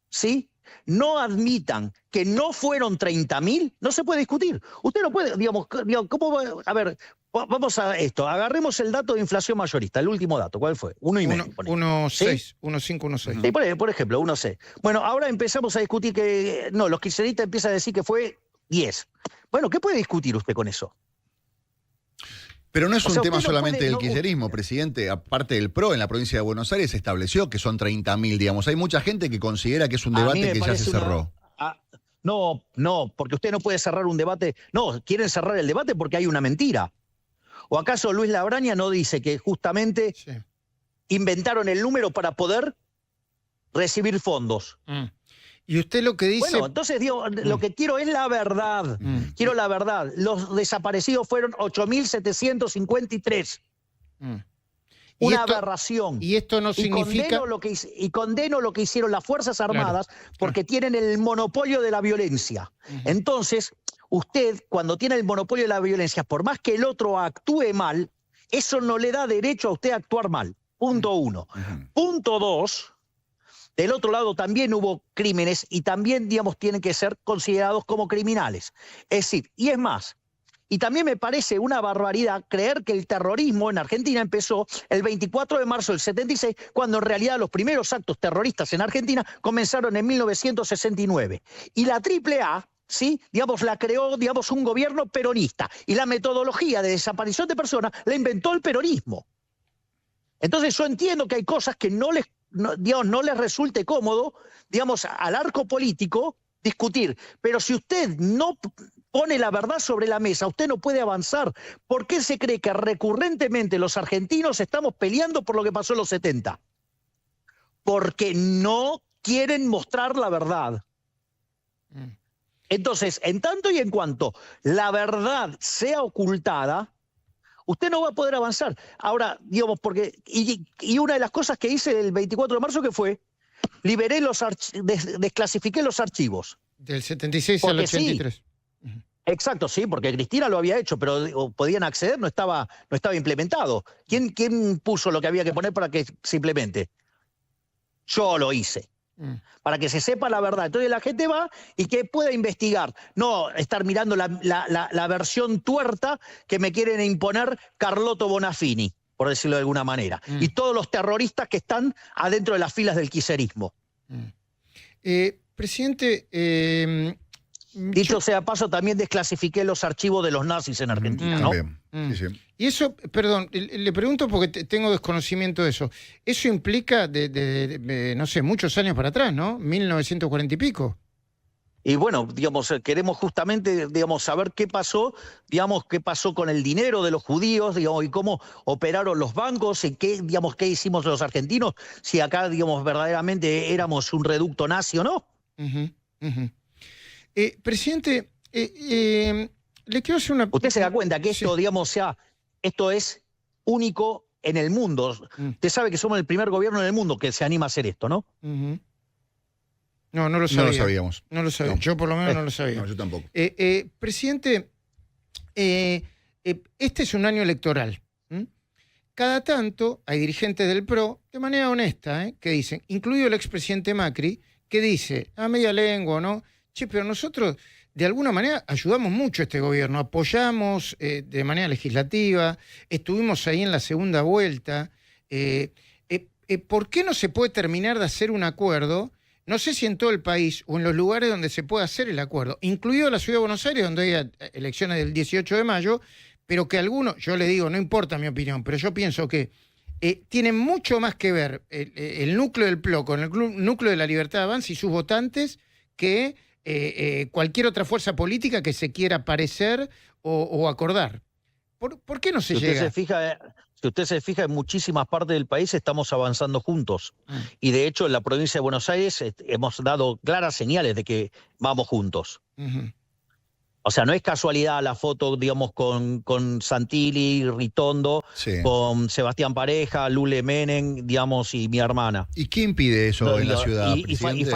¿sí?, no admitan que no fueron 30.000, no se puede discutir. Usted no puede, digamos, ¿cómo va? A ver, vamos a esto. Agarremos el dato de inflación mayorista, el último dato. ¿Cuál fue? 1,5. 1,6, 1,5, 1,6. Sí, por ejemplo, 1,6. Bueno, ahora empezamos a discutir que, no, los kirchneristas empiezan a decir que fue 10. Bueno, ¿qué puede discutir usted con eso? Pero no es O un sea, tema usted no solamente puede- del no- kirchnerismo, presidente. Aparte del PRO, en la provincia de Buenos Aires se estableció que son 30.000, digamos. Hay mucha gente que considera que es un A mí debate me que ya parece se cerró. No, porque usted no puede cerrar un debate. No, quieren cerrar el debate porque hay una mentira. ¿O acaso Luis Labraña no dice que justamente Sí. inventaron el número para poder recibir fondos? Y usted lo que dice... Bueno, entonces digo, lo que quiero es la verdad. Quiero la verdad. Los desaparecidos fueron 8.753. Y Una esto- aberración. Y esto no significa... Condeno lo que hicieron las Fuerzas Armadas porque tienen el monopolio de la violencia. Entonces, usted, cuando tiene el monopolio de la violencia, por más que el otro actúe mal, eso no le da derecho a usted a actuar mal. Punto 1. Punto 2. Del otro lado también hubo crímenes y también, digamos, tienen que ser considerados como criminales. Es decir, y es más, y también me parece una barbaridad creer que el terrorismo en Argentina empezó el 24 de marzo del 76, cuando en realidad los primeros actos terroristas en Argentina comenzaron en 1969. Y la AAA, ¿sí?, digamos, la creó, digamos, un gobierno peronista. Y la metodología de desaparición de personas la inventó el peronismo. Entonces yo entiendo que hay cosas que no les resulte cómodo, digamos, al arco político discutir. Pero si usted no pone la verdad sobre la mesa, usted no puede avanzar. ¿Por qué se cree que recurrentemente los argentinos estamos peleando por lo que pasó en los 70? Porque no quieren mostrar la verdad. Entonces, en tanto y en cuanto la verdad sea ocultada, usted no va a poder avanzar. Ahora, digamos, porque... Y una de las cosas que hice el 24 de marzo, que fue, desclasifiqué los archivos. Del 76 al Porque sí. 83. Exacto, sí, porque Cristina lo había hecho, pero podían acceder, no estaba implementado. ¿Quién puso lo que había que poner para que se implemente? Yo lo hice. Para que se sepa la verdad. Entonces la gente va y que pueda investigar. No estar mirando la versión tuerta que me quieren imponer Carlotto Bonafini, por decirlo de alguna manera. Y todos los terroristas que están adentro de las filas del kirchnerismo. Presidente... Dicho sea paso, también desclasifiqué los archivos de los nazis en Argentina, ¿no? Bien. Sí, sí. Y eso, perdón, le pregunto porque tengo desconocimiento de eso. Eso implica no sé, muchos años para atrás, ¿no? 1940 y pico. Y bueno, digamos, queremos justamente, digamos, saber qué pasó con el dinero de los judíos, digamos, y cómo operaron los bancos, y qué hicimos los argentinos, si acá, digamos, verdaderamente éramos un reducto nazi o no. Presidente, le quiero hacer una... Usted se da cuenta que esto, Sí. digamos, esto es único en el mundo. Usted sabe que somos el primer gobierno en el mundo que se anima a hacer esto, ¿no? No, no lo sabía. No lo sabíamos. No lo sabía. No. Yo por lo menos no lo sabía. No, yo tampoco. Presidente, este es un año electoral. Cada tanto hay dirigentes del PRO, de manera honesta, que dicen, incluido el expresidente Macri, que dice, a media lengua, ¿no? Che, pero nosotros de alguna manera ayudamos mucho a este gobierno, apoyamos de manera legislativa, estuvimos ahí en la segunda vuelta. ¿Por qué no se puede terminar de hacer un acuerdo? No sé si en todo el país o en los lugares donde se puede hacer el acuerdo, incluido la Ciudad de Buenos Aires, donde hay elecciones del 18 de mayo, pero que algunos, yo le digo, no importa mi opinión, pero yo pienso que tiene mucho más que ver el núcleo del PLO con el núcleo de la Libertad Avanza y sus votantes que cualquier otra fuerza política que se quiera parecer o acordar. ¿Por qué no se Si usted llega? Si usted se fija, en muchísimas partes del país estamos avanzando juntos. Y de hecho, en la provincia de Buenos Aires hemos dado claras señales de que vamos juntos. O sea, no es casualidad la foto, digamos, con Santilli, Ritondo, Sí. con Sebastián Pareja, Lule Menem, digamos, y mi hermana. ¿Y qué impide eso en la ciudad, Y presidente?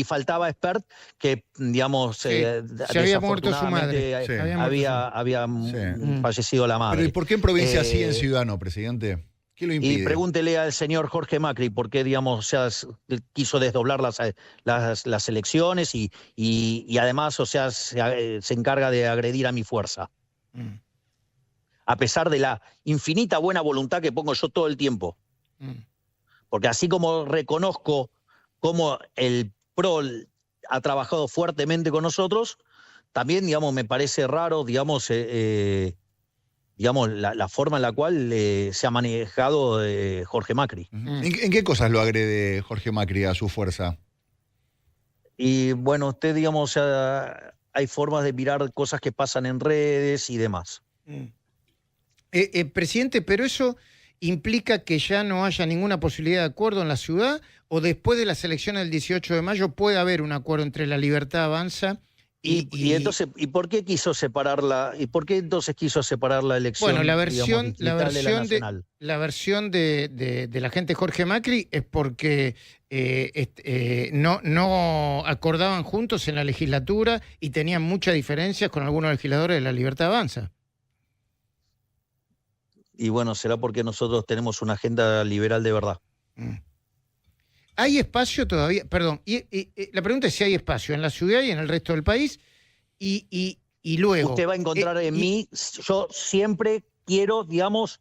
faltaba Expert, que, digamos, Se había muerto su madre. Sí. Había Sí. fallecido la madre. Pero ¿y por qué en provincia sí, en ciudad no, presidente? ¿Qué lo impide? Y pregúntele al señor Jorge Macri por qué, digamos, o sea, quiso desdoblar las elecciones y además, o sea, se encarga de agredir a mi fuerza. A pesar de la infinita buena voluntad que pongo yo todo el tiempo. Porque así como reconozco cómo el PRO ha trabajado fuertemente con nosotros, también, digamos, me parece raro, digamos, la forma en la cual se ha manejado Jorge Macri. ¿En qué cosas lo agrede Jorge Macri a su fuerza? Y bueno, usted, digamos, o sea, hay formas de mirar cosas que pasan en redes y demás. Presidente, pero eso implica que ya no haya ninguna posibilidad de acuerdo en la ciudad, o después de las elecciones del 18 de mayo puede haber un acuerdo entre La Libertad Avanza y entonces, ¿y por qué quiso separarla? ¿Y por qué entonces quiso separar la elección? Bueno, la versión de la versión de la gente Jorge Macri es porque no acordaban juntos en la legislatura y tenían muchas diferencias con algunos legisladores de La Libertad Avanza. Y bueno, será porque nosotros tenemos una agenda liberal de verdad. ¿Hay espacio todavía? Perdón, la pregunta es si hay espacio en la ciudad y en el resto del país. Y luego... Usted va a encontrar en mí, yo siempre quiero, digamos,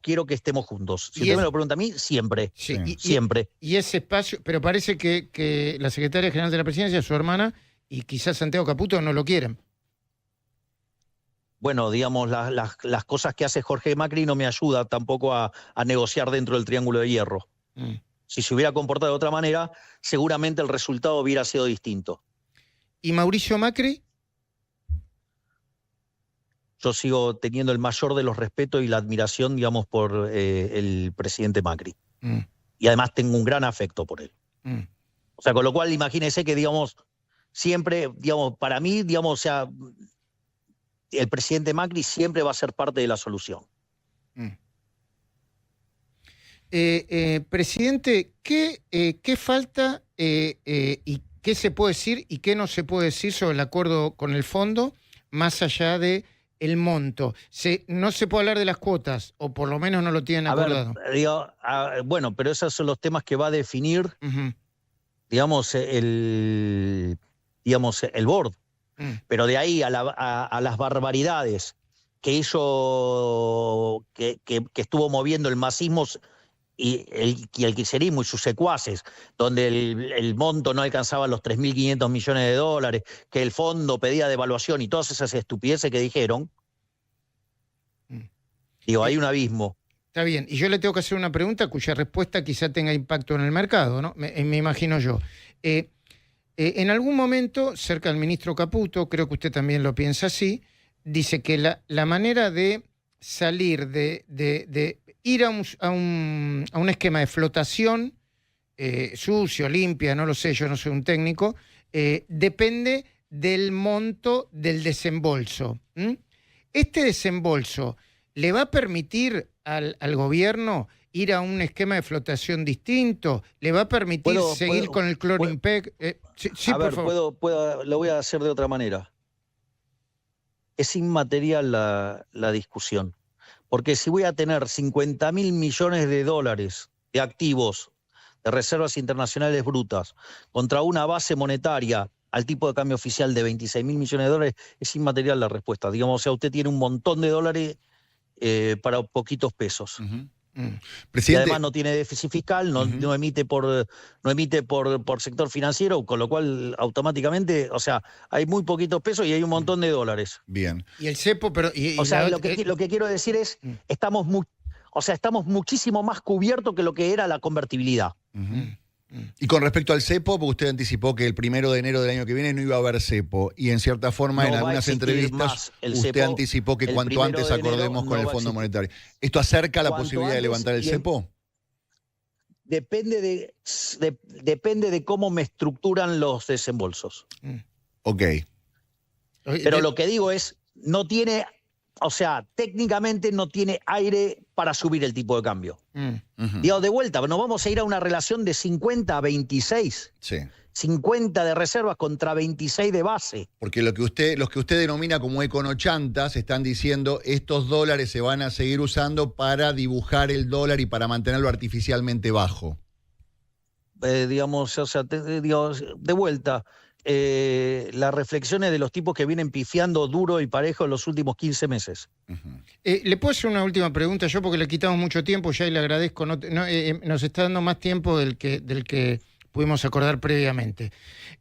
quiero que estemos juntos. Si usted me lo pregunta a mí, siempre. Sí, siempre. Y ese espacio, pero parece que la secretaria general de la presidencia, su hermana, y quizás Santiago Caputo no lo quieren. Bueno, digamos, las cosas que hace Jorge Macri no me ayuda tampoco a negociar dentro del Triángulo de Hierro. Si se hubiera comportado de otra manera, seguramente el resultado hubiera sido distinto. ¿Y Mauricio Macri? Yo sigo teniendo el mayor de los respetos y la admiración, digamos, por el presidente Macri. Y además tengo un gran afecto por él. O sea, con lo cual, imagínese que, digamos, siempre, digamos, para mí, digamos, o sea, el presidente Macri siempre va a ser parte de la solución. Presidente, ¿qué falta y qué se puede decir y qué no se puede decir sobre el acuerdo con el fondo, más allá de el monto? No se puede hablar de las cuotas, o por lo menos no lo tienen acordado. Bueno, pero esos son los temas que va a definir, digamos, el board. Pero de ahí a las barbaridades que hizo, que estuvo moviendo el masismo y el kirchnerismo y sus secuaces, donde el monto no alcanzaba los 3.500 millones de dólares, que el fondo pedía devaluación y todas esas estupideces que dijeron, digo, hay un abismo. Está bien, y yo le tengo que hacer una pregunta cuya respuesta quizá tenga impacto en el mercado, ¿no? Me imagino yo. En algún momento, cerca del ministro Caputo, creo que usted también lo piensa así, dice que la manera de salir, de ir a un esquema de flotación sucio, limpia, no lo sé, yo no soy un técnico, depende del monto del desembolso. ¿Este desembolso le va a permitir al gobierno ir a un esquema de flotación distinto? ¿Le va a permitir seguir con el Clorimpec? Sí, a ver, lo voy a hacer de otra manera. Es inmaterial la discusión. Porque si voy a tener 50.000 millones de dólares de activos, de reservas internacionales brutas, contra una base monetaria al tipo de cambio oficial de 26.000 millones de dólares, es inmaterial la respuesta. Digamos, o sea, usted tiene un montón de dólares para poquitos pesos. Presidente, y además no tiene déficit fiscal, no emite por sector financiero, con lo cual automáticamente, o sea, hay muy poquitos pesos y hay un montón de dólares. Bien. Y el cepo, pero... lo que quiero decir es, estamos muchísimo más cubiertos que lo que era la convertibilidad. Y con respecto al cepo, porque usted anticipó que el 1 de enero del año que viene no iba a haber cepo, y en cierta forma No en va a algunas existir entrevistas más el usted cepo. anticipó que El cuanto 1 antes de enero acordemos con no el va a Fondo existir. Monetario. ¿Esto acerca la Cuanto posibilidad de antes levantar el y cepo? Depende de cómo me estructuran los desembolsos. Ok. Pero lo que digo es, no tiene, o sea, técnicamente no tiene aire para subir el tipo de cambio. Ujú. Digo, de vuelta, nos vamos a ir a una relación de 50 a 26. Sí. 50 de reservas contra 26 de base. Porque los que usted denomina como econochantas están diciendo estos dólares se van a seguir usando para dibujar el dólar y para mantenerlo artificialmente bajo. Digamos, o sea, de vuelta, las reflexiones de los tipos que vienen pifiando duro y parejo en los últimos 15 meses. Ujú. ¿Le puedo hacer una última pregunta yo? Porque le quitamos mucho tiempo ya y le agradezco. Nos está dando más tiempo del que pudimos acordar previamente.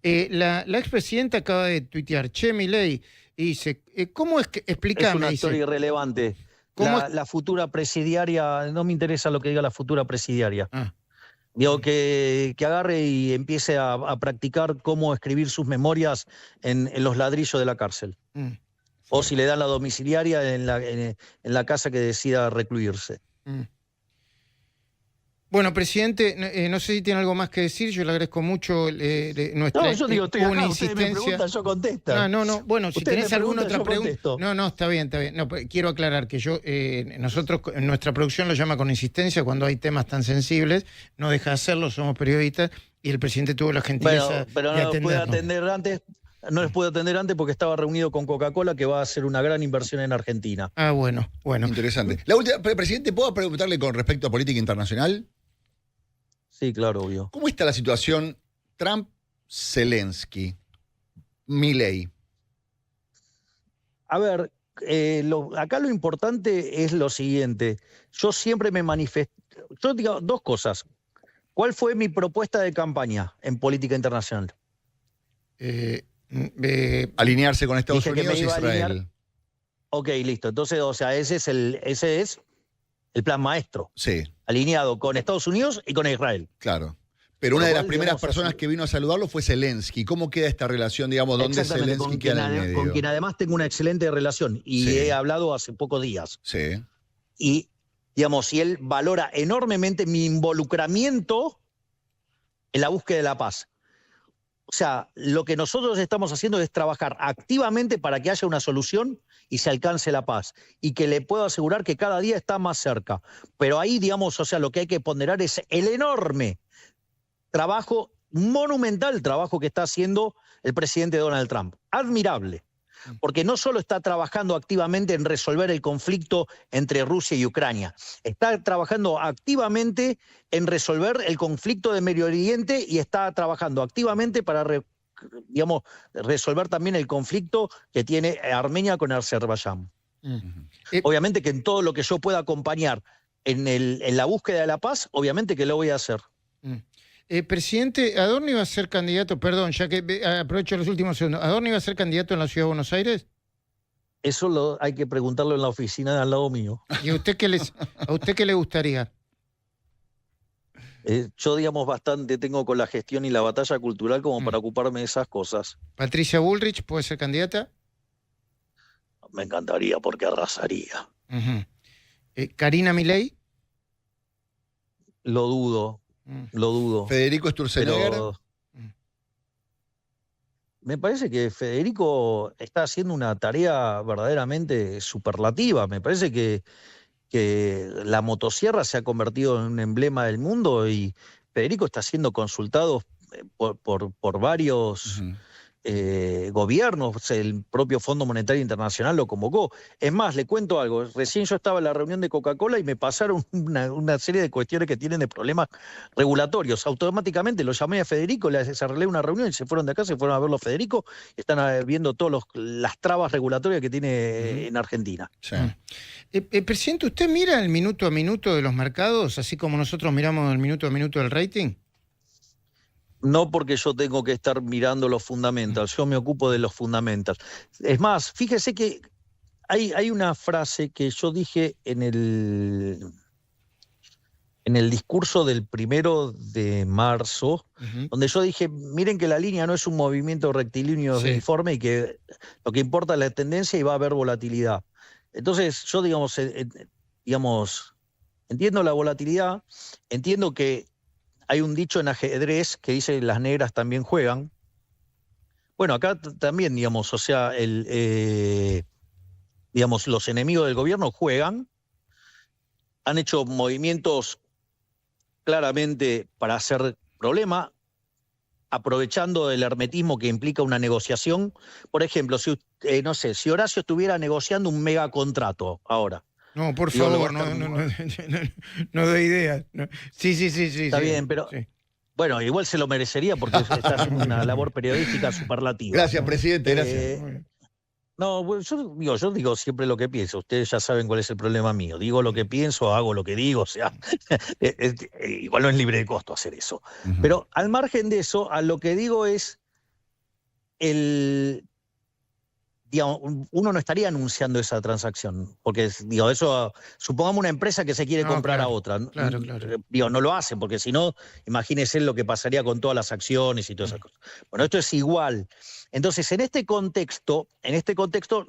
La expresidenta acaba de tuitear, Milei, y dice, ¿cómo es que, Es explícame, una dice, historia irrelevante. ¿cómo La futura presidiaria, no me interesa lo que diga la futura presidiaria. Digo, que agarre y empiece a practicar cómo escribir sus memorias en los ladrillos de la cárcel. O si le dan la domiciliaria en la casa que decida recluirse. Bueno, presidente, no sé si tiene algo más que decir. Yo le agradezco mucho nuestra No, yo digo, estoy acá, ustedes me insistencia. preguntan, yo contesto. No. Bueno, si Ustedes tenés me alguna otra preguntan, yo pregunta. contesto. No, está bien. No, quiero aclarar que nosotros, nuestra producción lo llama con insistencia cuando hay temas tan sensibles. No deja de hacerlo, somos periodistas y el presidente tuvo la gentileza Pero de no les pude atendernos. atender antes. No les pude atender antes porque estaba reunido con Coca-Cola, que va a hacer una gran inversión en Argentina. Ah, bueno. Interesante. La última, presidente, ¿puedo preguntarle con respecto a política internacional? Sí, claro, obvio. ¿Cómo está la situación Trump-Zelensky, Milei? A ver, acá lo importante es lo siguiente. Yo siempre me manifesté. Yo digo dos cosas. ¿Cuál fue mi propuesta de campaña en política internacional? Alinearse con Estados Dije que me Unidos e iba a alinear. Israel. Ok, listo. Entonces, o sea, ese es el plan maestro. Sí, Alineado con Estados Unidos y con Israel. claro. Pero Con una lo de las cual, primeras digamos, personas así- que vino a saludarlo fue Zelensky. ¿Cómo queda esta relación, digamos, dónde Exactamente, Zelensky queda en el medio? con quien además tengo una excelente relación y Sí. he hablado hace pocos días. Sí. Y, digamos, y él valora enormemente mi involucramiento en la búsqueda de la paz. O sea, lo que nosotros estamos haciendo es trabajar activamente para que haya una solución y se alcance la paz. Y que le puedo asegurar que cada día está más cerca. Pero ahí, digamos, o sea, lo que hay que ponderar es el enorme trabajo, monumental trabajo que está haciendo el presidente Donald Trump. Admirable. Porque no solo está trabajando activamente en resolver el conflicto entre Rusia y Ucrania, está trabajando activamente en resolver el conflicto de Medio Oriente y está trabajando activamente para resolver también el conflicto que tiene Armenia con Azerbaiyán. Obviamente que en todo lo que yo pueda acompañar en la búsqueda de la paz, obviamente que lo voy a hacer. Presidente, ¿Adorno iba a ser candidato? Perdón, ya que aprovecho los últimos segundos. ¿Adorno iba a ser candidato en la Ciudad de Buenos Aires? Eso hay que preguntarlo en la oficina de al lado mío. ¿Y a usted qué le gustaría? Yo, digamos, bastante tengo con la gestión y la batalla cultural como para ocuparme de esas cosas. ¿Patricia Bullrich puede ser candidata? Me encantaría porque arrasaría. ¿Karina Milei? Lo dudo. Lo dudo. Federico Sturzenegger. Pero me parece que Federico está haciendo una tarea verdaderamente superlativa. Me parece que la motosierra se ha convertido en un emblema del mundo y Federico está siendo consultado por varios gobiernos. El propio Fondo Monetario Internacional lo convocó. Es más, le cuento algo. Recién yo estaba en la reunión de Coca-Cola y me pasaron una serie de cuestiones que tienen de problemas regulatorios. Automáticamente lo llamé a Federico, les arreglé una reunión y se fueron de acá, se fueron a verlo a Federico y están viendo todas las trabas regulatorias que tiene en Argentina. Sí. Presidente, ¿usted mira el minuto a minuto de los mercados, así como nosotros miramos el minuto a minuto del rating? No, porque yo tengo que estar mirando los fundamentals, yo me ocupo de los fundamentals. Es más, fíjese que hay una frase que yo dije en en el discurso del 1 de marzo, donde yo dije, miren que la línea no es un movimiento rectilíneo uniforme y que lo que importa es la tendencia y va a haber volatilidad. Entonces, yo, digamos, entiendo la volatilidad, entiendo que hay un dicho en ajedrez que dice las negras también juegan. Bueno, acá también, digamos, o sea, digamos, los enemigos del gobierno juegan, han hecho movimientos claramente para hacer problema, aprovechando el hermetismo que implica una negociación. Por ejemplo, si Horacio estuviera negociando un megacontrato ahora. No, por favor, no doy ideas. No. Sí. Está bien, pero... Sí. Bueno, igual se lo merecería porque está haciendo una labor periodística superlativa. Gracias, presidente, gracias. No, yo digo siempre lo que pienso. Ustedes ya saben cuál es el problema mío. Digo lo que pienso, hago lo que digo. O sea, igual no es libre de costo hacer eso. Pero al margen de eso, a lo que digo es digamos, uno no estaría anunciando esa transacción, porque eso, supongamos una empresa que se quiere comprar a otra. Claro. No lo hace, porque si no, imagínense lo que pasaría con todas las acciones y todas esas cosas. Bueno, esto es igual. Entonces, en este contexto,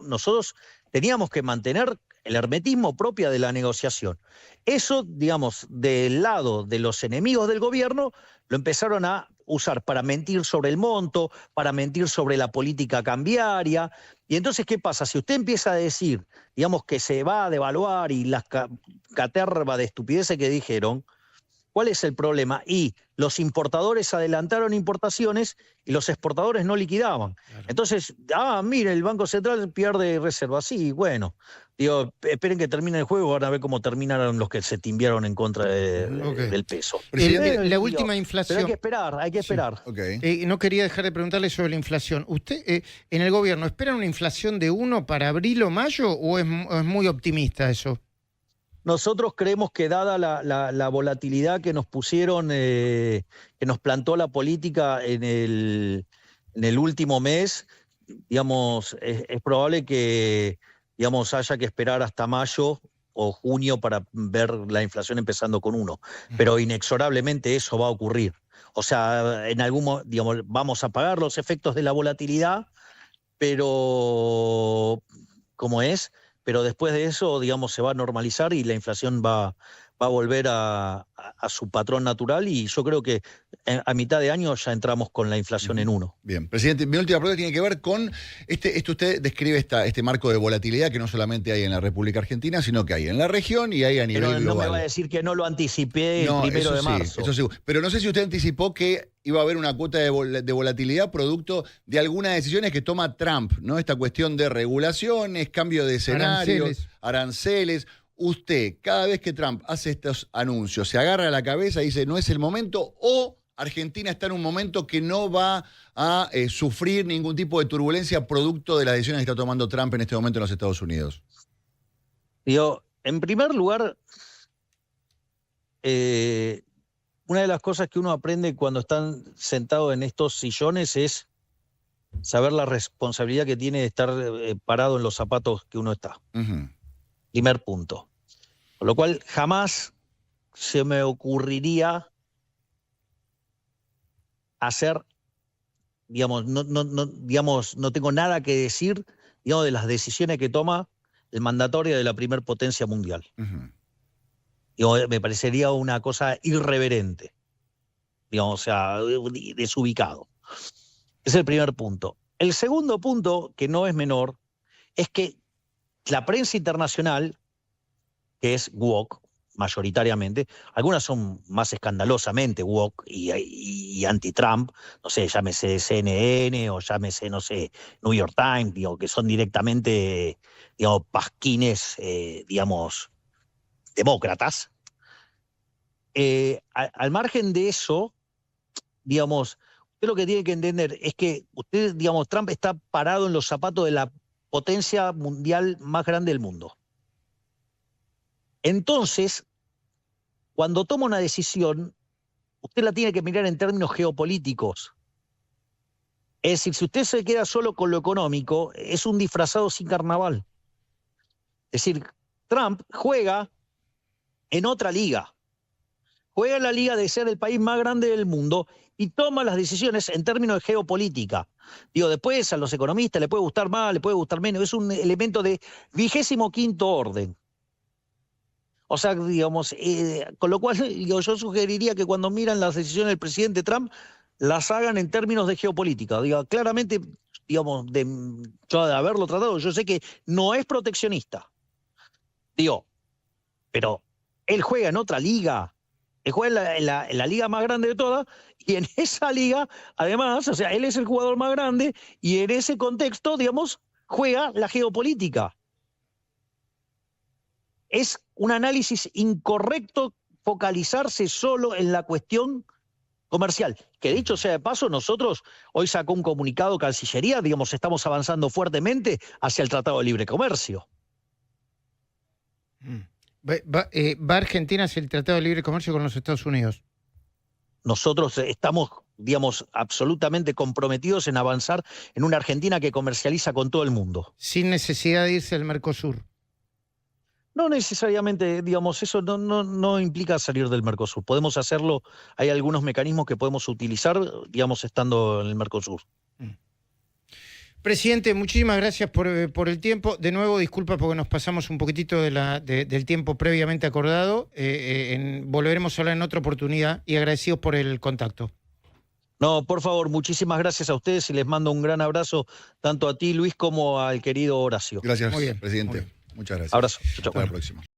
nosotros teníamos que mantener el hermetismo propio de la negociación. Eso, digamos, del lado de los enemigos del gobierno, lo empezaron a usar para mentir sobre el monto, para mentir sobre la política cambiaria. Y entonces, ¿qué pasa? Si usted empieza a decir, digamos, que se va a devaluar y las caterva de estupideces que dijeron, ¿cuál es el problema? Y los importadores adelantaron importaciones y los exportadores no liquidaban. Claro. Entonces, mire, el Banco Central pierde reservas. Sí, bueno. Esperen que termine el juego, van a ver cómo terminaron los que se timbiaron en contra del peso. La última inflación... Pero hay que esperar. Sí. Okay. No quería dejar de preguntarle sobre la inflación. ¿Usted, en el gobierno, esperan una inflación de 1 para abril o mayo o es muy optimista eso? Nosotros creemos que dada la volatilidad que nos pusieron, que nos plantó la política en el último mes, digamos, es probable que, digamos, haya que esperar hasta mayo o junio para ver la inflación empezando con 1. Pero inexorablemente eso va a ocurrir. O sea, en algún momento, digamos, vamos a pagar los efectos de la volatilidad, pero ¿cómo es? Pero después de eso, digamos, se va a normalizar y la inflación va a volver a su patrón natural, y yo creo que a mitad de año ya entramos con la inflación en 1. Bien, presidente, mi última pregunta tiene que ver con esto usted describe este marco de volatilidad que no solamente hay en la República Argentina, sino que hay en la región y hay a nivel global. No me va a decir que no lo anticipé el 1 de marzo. Eso sí, pero no sé si usted anticipó que iba a haber una cuota de volatilidad producto de algunas decisiones que toma Trump, ¿no? Esta cuestión de regulaciones, cambio de escenarios, aranceles. Usted, cada vez que Trump hace estos anuncios, se agarra a la cabeza y dice, no es el momento, o Argentina está en un momento que no va a sufrir ningún tipo de turbulencia producto de las decisiones que está tomando Trump en este momento en los Estados Unidos. En primer lugar, una de las cosas que uno aprende cuando están sentados en estos sillones es saber la responsabilidad que tiene de estar parado en los zapatos que uno está. Primer punto. Con lo cual, jamás se me ocurriría hacer, digamos, no tengo nada que decir, digamos, de las decisiones que toma el mandatario de la primer potencia mundial. Me parecería una cosa irreverente, digamos, o sea, desubicado. Es el primer punto. El segundo punto, que no es menor, es que la prensa internacional, que es woke mayoritariamente, algunas son más escandalosamente woke y anti-Trump, no sé, llámese CNN o llámese, no sé, New York Times, que son directamente, pasquines, demócratas. Al margen de eso, usted lo que tiene que entender es que Trump está parado en los zapatos de la potencia mundial más grande del mundo. Entonces, cuando toma una decisión, usted la tiene que mirar en términos geopolíticos. Es decir, si usted se queda solo con lo económico, es un disfrazado sin carnaval. Es decir, Trump juega en otra liga. juega en la liga de ser el país más grande del mundo y toma las decisiones en términos de geopolítica. Digo, después a los economistas le puede gustar más, le puede gustar menos, es un elemento de 25º orden. O sea, digamos, con lo cual digo, yo sugeriría que cuando miran las decisiones del presidente Trump, las hagan en términos de geopolítica. Digo, claramente, digamos, yo de haberlo tratado, yo sé que no es proteccionista. Digo, pero él juega en otra liga. Él juega en la liga más grande de todas, y en esa liga, además, o sea, él es el jugador más grande, y en ese contexto, digamos, juega la geopolítica. Es un análisis incorrecto focalizarse solo en la cuestión comercial. Que dicho sea de paso, nosotros hoy sacó un comunicado Cancillería, digamos, estamos avanzando fuertemente hacia el Tratado de Libre Comercio. ¿Va Argentina hacia el Tratado de Libre Comercio con los Estados Unidos? Nosotros estamos, digamos, absolutamente comprometidos en avanzar en una Argentina que comercializa con todo el mundo. Sin necesidad de irse al Mercosur. No necesariamente, digamos, eso no implica salir del Mercosur. Podemos hacerlo, hay algunos mecanismos que podemos utilizar, digamos, estando en el Mercosur. Presidente, muchísimas gracias por el tiempo. De nuevo, disculpa porque nos pasamos un poquitito del tiempo previamente acordado. Volveremos a hablar en otra oportunidad y agradecidos por el contacto. No, por favor, muchísimas gracias a ustedes y les mando un gran abrazo tanto a ti, Luis, como al querido Horacio. Gracias, Muy bien, presidente. muy bien. Muchas gracias. Abrazo. Chau, chau. Hasta la próxima.